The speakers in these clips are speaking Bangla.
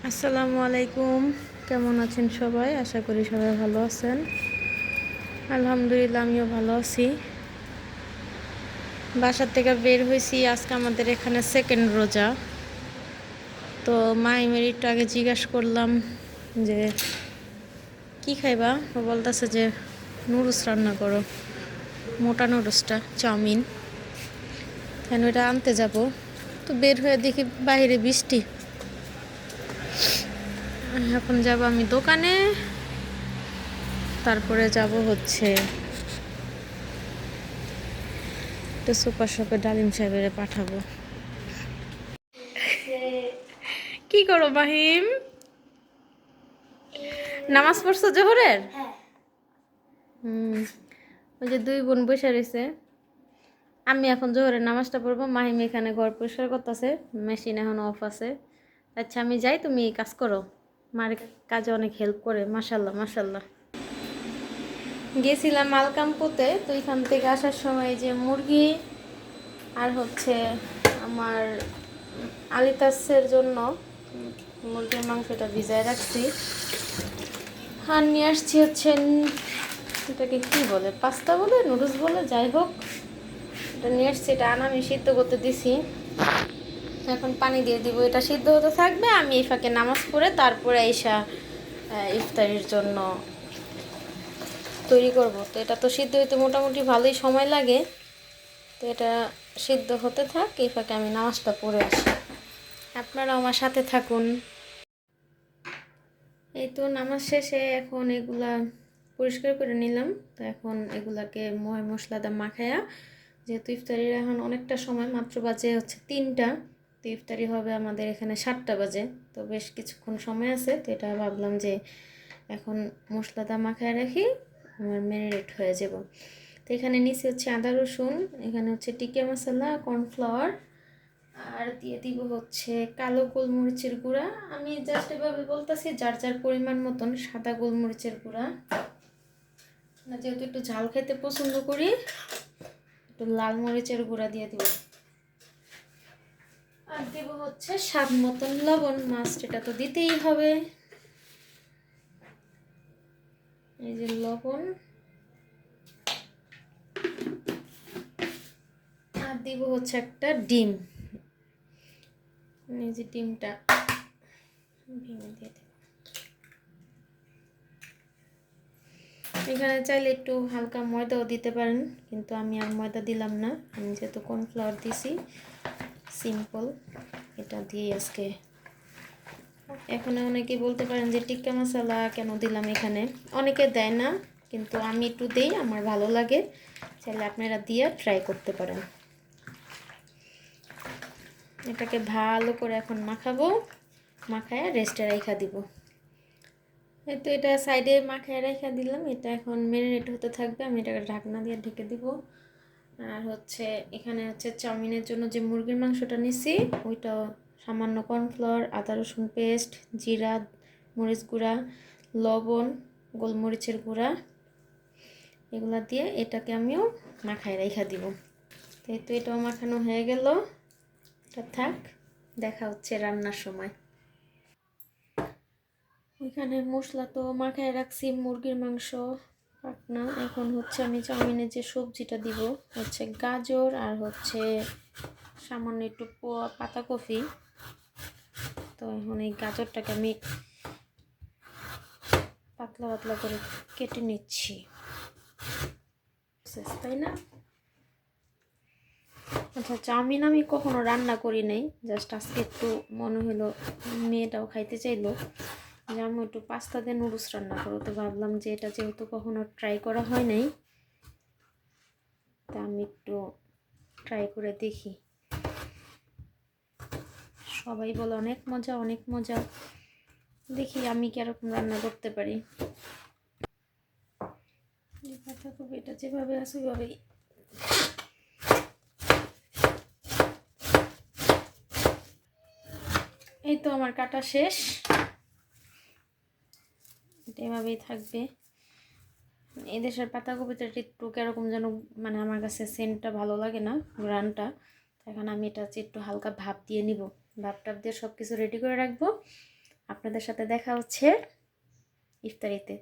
আসসালামু আলাইকুম। কেমন আছেন সবাই? আশা করি সবাই ভালো আছেন। আলহামদুলিল্লাহ আমিও ভালো আছি। বাসার থেকে বের হয়েছি, আজকে আমাদের এখানে সেকেন্ড রোজা। তো মাহিমের একটু আগে জিজ্ঞাসা করলাম যে কি খাইবা, ও বলতেছে যে নুডলস রান্না করো, মোটা নুডলসটা, চাউমিন। কেন এটা আনতে যাব। তো বের হয়ে দেখি বাইরে বৃষ্টি। এখন যাব আমি দোকানে, তারপরে যাব হচ্ছে একটা সুপার শপে ডালিম সাহেবের পাঠাবো। কি করো মাহিম? নামাজ পড়ছো জোহরের? হুম। ওই যে দুই বোন বসে রয়েছে। আমি এখন জোহরের নামাজটা পড়বো, মাহিম এখানে ঘর পরিষ্কার করতেছে, মেশিন এখন অফ আছে। আচ্ছা আমি যাই, তুমি কাজ করো। মার কাজে অনেক হেল্প করে, মাশাল্লাহ মাশাল্লাহ। গেছিলাম মালকামপুতে, তো এখান থেকে আসার সময় যে মুরগি আর হচ্ছে আমার আলিতাসের জন্য মুরগির মাংসটা ভিজায় রাখছি। আর নিয়ে আসছি হচ্ছে এটাকে কি বলে, পাস্তা বলে, নুডলস বলে, যাই হোক এটা নিয়ে আসছি। এটা আমি সিদ্ধ করতে দিছি, এখন পানি দিয়ে দিব। এটা সিদ্ধ হতে থাকবে, আমি এই ফাঁকে নামাজ পড়ে তারপরে এসা ইফতারির জন্য তৈরি করব। তো এটা তো সিদ্ধ হতে মোটামুটি ভালোই সময় লাগে, তো এটা সিদ্ধ হতে থাক, এই ফাঁকে আমি নামাজটা পড়ে আসি। আপনারা আমার সাথে থাকুন। এই তো নামাজ শেষে এখন এগুলা পরিষ্কার করে নিলাম। তো এখন এগুলাকে মশলাদা মাখায়া, যেহেতু ইফতারির এখন অনেকটা সময়, মাত্র বাজে হচ্ছে 3টা, তো ইফতারি হবে আমাদের এখানে 7টা বাজে, তো বেশ কিছুক্ষণ সময় আছে। তো এটা ভাবলাম যে এখন মশলাদা মাখায় রাখি, আমার ম্যারিনেট হয়ে যাব। তো এখানে নিচে হচ্ছে আদা রসুন, এখানে হচ্ছে টিকিয়া মশলা, কর্নফ্লাওয়ার, আর দিয়ে দিব হচ্ছে কালো গোলমরিচের গুঁড়া। আমি জাস্ট এভাবে বলতেছি, যার যার পরিমাণ মতন সাদা গোলমরিচের গুঁড়া। না, যেহেতু একটু ঝাল খেতে পছন্দ করি, একটু লাল মরিচের গুঁড়া দিয়ে দিব। আর দেব হচ্ছে স্বাদ মতন লবণ, মাস্ট, এটা তো দিতেই হবে। এই যে লবণ, আর দিব হচ্ছে একটা ডিম। এই যে ডিমটা ভেঙে দিয়ে দেব। এখানে চাইলে একটু হালকা ময়দাও দিতে পারেন, কিন্তু আমি আর ময়দা দিলাম না, আমি যেহেতু কর্নফ্লাওয়ার দিছি, সিম্পল এটা দিয়ে আজকে। এখন অনেকেই বলতে পারেন যে টিক্কা মশলা কেন দিলাম এখানে, অনেকে দেয় না, কিন্তু আমি একটু দেই, আমার ভালো লাগে, চাইলে আপনারা দিয়ে ট্রাই করতে পারেন। এটাকে ভালো করে এখন মাখাবো, মাখায় রেস্টে রেখা দিব। এই তো এটা সাইডে মাখায় রেখা দিলাম, এটা এখন ম্যারিনেট হতে থাকবে, আমি এটাকে ঢাকনা দিয়ে ঢেকে দিব। আর হচ্ছে এখানে হচ্ছে চাউমিনের জন্য যে মুরগির মাংসটা নিছি, ওইটাও সামান্য কর্নফ্লাওয়ার, আদা রসুন পেস্ট, জিরা, মরিচ গুঁড়া, লবণ, গোলমরিচের গুঁড়া, এগুলা দিয়ে এটাকে আমিও মাখায় রেখা দিব। তাই তো এটাও মাখানো হয়ে গেল, এটা থাক, দেখা হচ্ছে রান্নার সময়। এখানে মশলা তো মাখায় রাখছি, মুরগির মাংস পাকনা। এখন হচ্ছে আমি চাউমিনের যে সবজিটা দিব, হচ্ছে গাজর আর হচ্ছে সামান্য একটু পাতাকপি। তো এখন এই গাজরটাকে আমি পাতলা পাতলা করে কেটে নিচ্ছি, তাই না? আচ্ছা, চাউমিন আমি কখনো রান্না করি নাই, জাস্ট আজকে একটু মনে হলো, মেয়েটাও খাইতে চাইলো যে আমি একটু পাস্তা দিয়ে নুডলস রান্না করো, তো ভাবলাম যে এটা যেহেতু কখনো ট্রাই করা হয় নাই, তা আমি একটু ট্রাই করে দেখি। সবাই বলে অনেক মজা অনেক মজা, দেখি আমি কিরকম রান্না করতে পারি। এটা যেভাবে আছে ওইভাবেই। এই তো আমার কাটা শেষ, এটা এভাবেই থাকবে। এদেশের পাতাকপিটা একটু কিরকম যেন, মানে আমার কাছে সেন্টটা ভালো লাগে না, গ্রানটা। এখন আমি এটা হচ্ছে একটু হালকা ভাপ দিয়ে নিব, ভাপ টাপ দিয়ে সব কিছু রেডি করে রাখবো, আপনাদের সাথে দেখা হচ্ছে ইফতারিতে।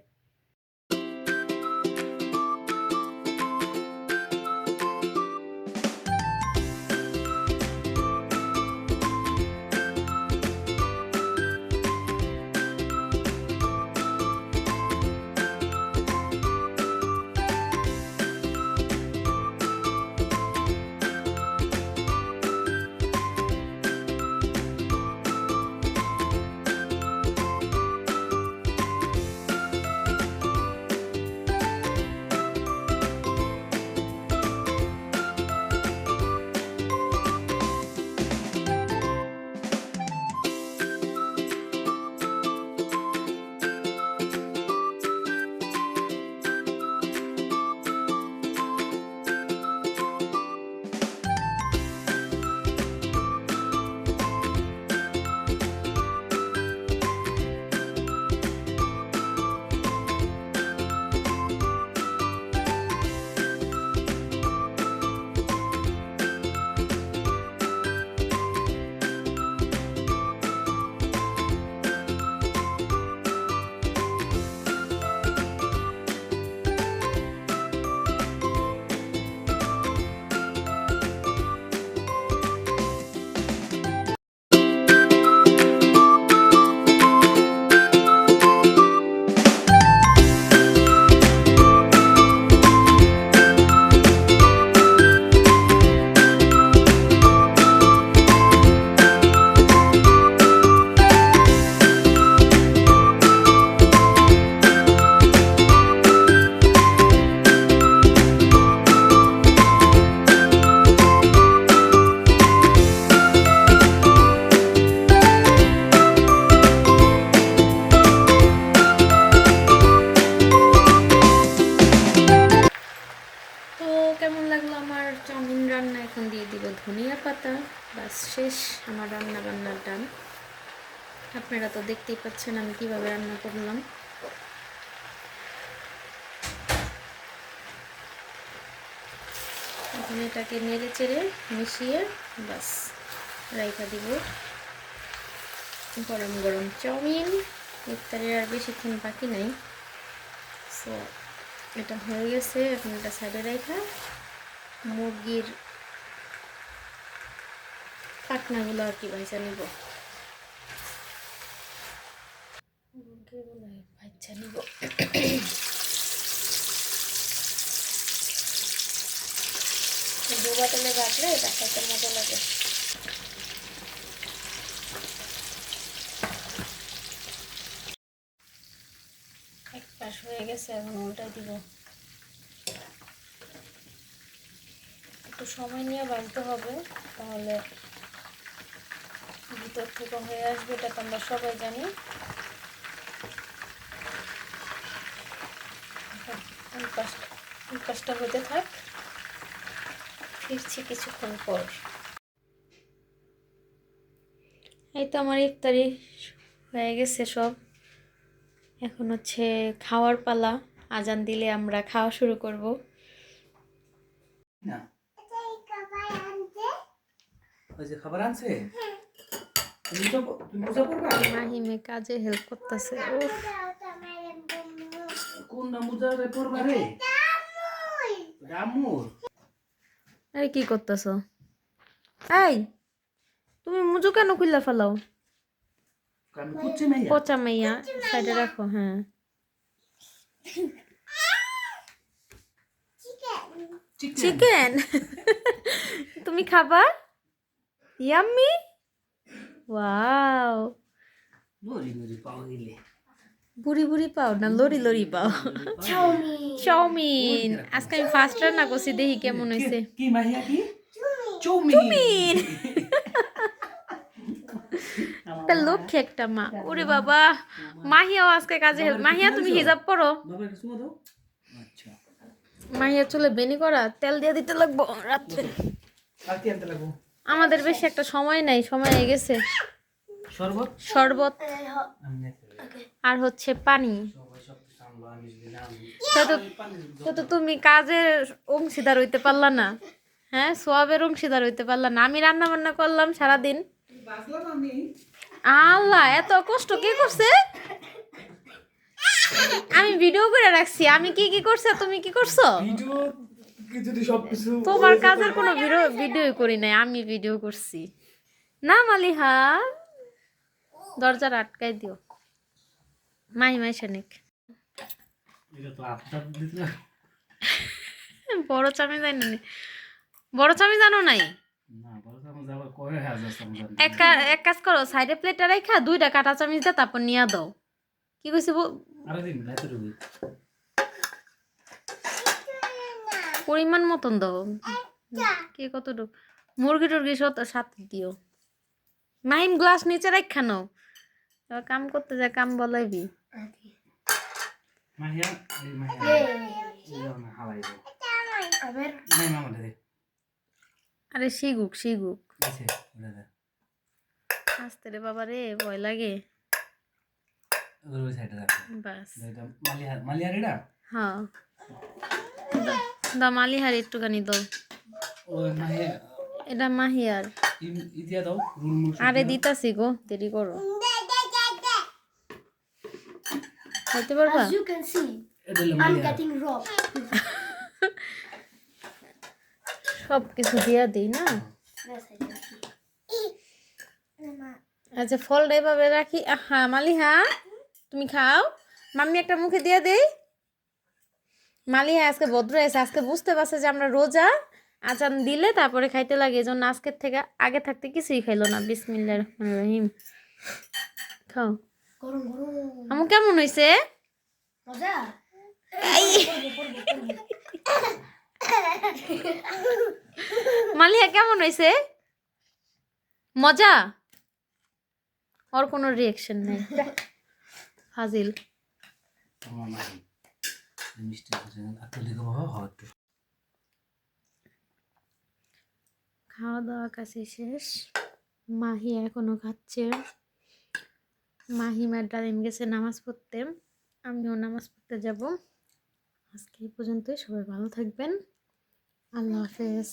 কেমন লাগলো আমার চাউমিন রান্না? এখন দিয়ে দিব ধনিয়া পাতা। বাস শেষ আমার রান্না বান্নার ডান। আপনারা তো দেখতেই পাচ্ছেন আমি কিভাবে রান্না করলাম। এখন এটাকে নেড়ে চেড়ে মিশিয়ে বাস রাইখা দিব। গরম গরম চাউমিন। ইফতারের আর বেশিক্ষণ বাকি নাই। সো এটা হয়ে গেছে। এখন এটা সাইডে রাইখা মুরগির পাখনাগুলো আর কি ভাজা নিব। ডোবা তেলে ভাজলে এটা খাইতে মজা লাগে। এক পাশ হয়ে গেছে, এখন উল্টাই দিব। একটু সময় নিয়ে ভাজতে হবে, তাহলে ভিতর থেকে হয়ে আসবে। এটা তো আমরা সবাই জানি। এই পাশটা হতে থাক, ফিরছি কিছুক্ষণ পর। এই তো আমার ইফতারি হয়ে গেছে সব। এখন হচ্ছে খাওয়ার পালা। আজান দিলে আমরা খাওয়া শুরু করব। না ওই যে খাবার আনছে, তুমি পূজা করবা? মাহিমে কাজে হেল্প করতেছে। কোন মুজা রে পড়বা রে? রামুর। আরে কি করতেছ? এই তুমি মুজু কেন খুললা ফেলাও? আমি কুচ্চে মাইয়া। পচা মাইয়া, সাইডে রাখো। হ্যাঁ চিকেন তুমি খাবা? ইয়াম্মি। ওয়াও, লরি লরি পাও গিলে। বুড়ি বুড়ি পাও না লরি লরি পাও। চাউমিন আজকে আমি ফার্স্ট রান্না করছি, দেখি কেমন হয়েছে। কি মাহিয়া কি? চাউমিন। একটা লক্ষ্যে একটা মা। ওরে বাবা, মাহিয়াও আজকে কাজে হেল্প। মাহিয়া তুমি হিজাব পরো। বাবা একটু সুমা দাও। আচ্ছা মাহিয়া চুলে বেনি করা, তেল দিয়ে দিতে লাগবো রাত্রে। আর কি আনতে লাগবো? আমাদের বেশি একটা সময় নাই, সময় হয়ে গেছে। শরবত শরবত আর হচ্ছে পানি। তো তুমি কাজের অংশীদার হইতে পারলা না। হ্যাঁ, সোয়াবের অংশীদার হইতে পারলা না। আমি রান্না বান্না করলাম সারাদিন। আল্লাহ এত কষ্ট কে করছে? আমি ভিডিও করে রাখছি, আমি কি কি করছে তুমি কি করছো? ভিডিও যদি সবকিছু তোমার কাজের কোনো ভিডিও করি নাই, আমি ভিডিও করছি। না মালিহা, দরজাটা আটকাই দিও। মাই মাই শানিক এটা তো আপনার দিতে না। বড় চামি জানি না, বড় চামি জানো নাই? না বলো তো আমার যাবার কয় হাজার সমজান। এক কাজ করো, সাইডে প্লেটটা রাখা দুইটা কাঁটা চামিচ দিয়ে তারপর নিয়ে দাও। কি কইছি আরে দিন রাতে রবি। পরিমাণ মতন দাও। কে কতটুকু মুরগি টুরগি সাথে দিও। মাহিম গ্লাস নিচে রাখা নাও, এবার কাম করতে যায় কাম বলাইবি। মাহিয়া এই মাহিয়া এই না হালাই দাও। নাই মামা দে আরে শিগুক শিগুক। আছে বলে দে। আসতে রে বাবা রে, ভয় লাগে। ওই সাইডে রাখ। বাস এটা মালিয়া রেডা। হ্যাঁ, দা মালিহার একটুখানি দাও। ওই মাহিয়া এটা মাহিয়ার। ইদিয়া দাও রুল মুল। আরে দিতাছি গো, দেরি করো। হইতে পারবা? As you can see, এটা হলো I'm মালিয়া। getting robbed. সব কিছু দিয়া দিই না। Yes, I can see. আচ্ছা ফলটা এভাবে রাখি। হ্যাঁ মালিহা তুমি খাও, মাম্মি একটা মুখে দিয়ে দেই। মালিহা আজকে ভদ্র আছে, আজকে বুঝতে পারছে যে আমরা রোজা, আজান দিলে তারপরে খাইতে লাগে, এই জন্য আজকের থেকে আগে থাকতে কিছুই খাইলো না। বিসমিল্লাহির রহমানির রহিম। খাও। গরম গরম আমু কেমন হয়েছে? মজা মালিহা কেমন হয়েছে? মজা? ওর কোনো রিয়াকশন নেই, ফাজিল। আমার মাহি মিষ্টি আছে একটু লিখো বাবা হয় একটু। খাওয়া দাওয়া কাছে শেষ, মাহি এখনো খাচ্ছে। মাহিমার ডালিম গেছে নামাজ পড়তে, আমিও নামাজ পড়তে যাব। আজকে এই পর্যন্তই, সবাই ভালো থাকবেন, আল্লাহ হাফেজ।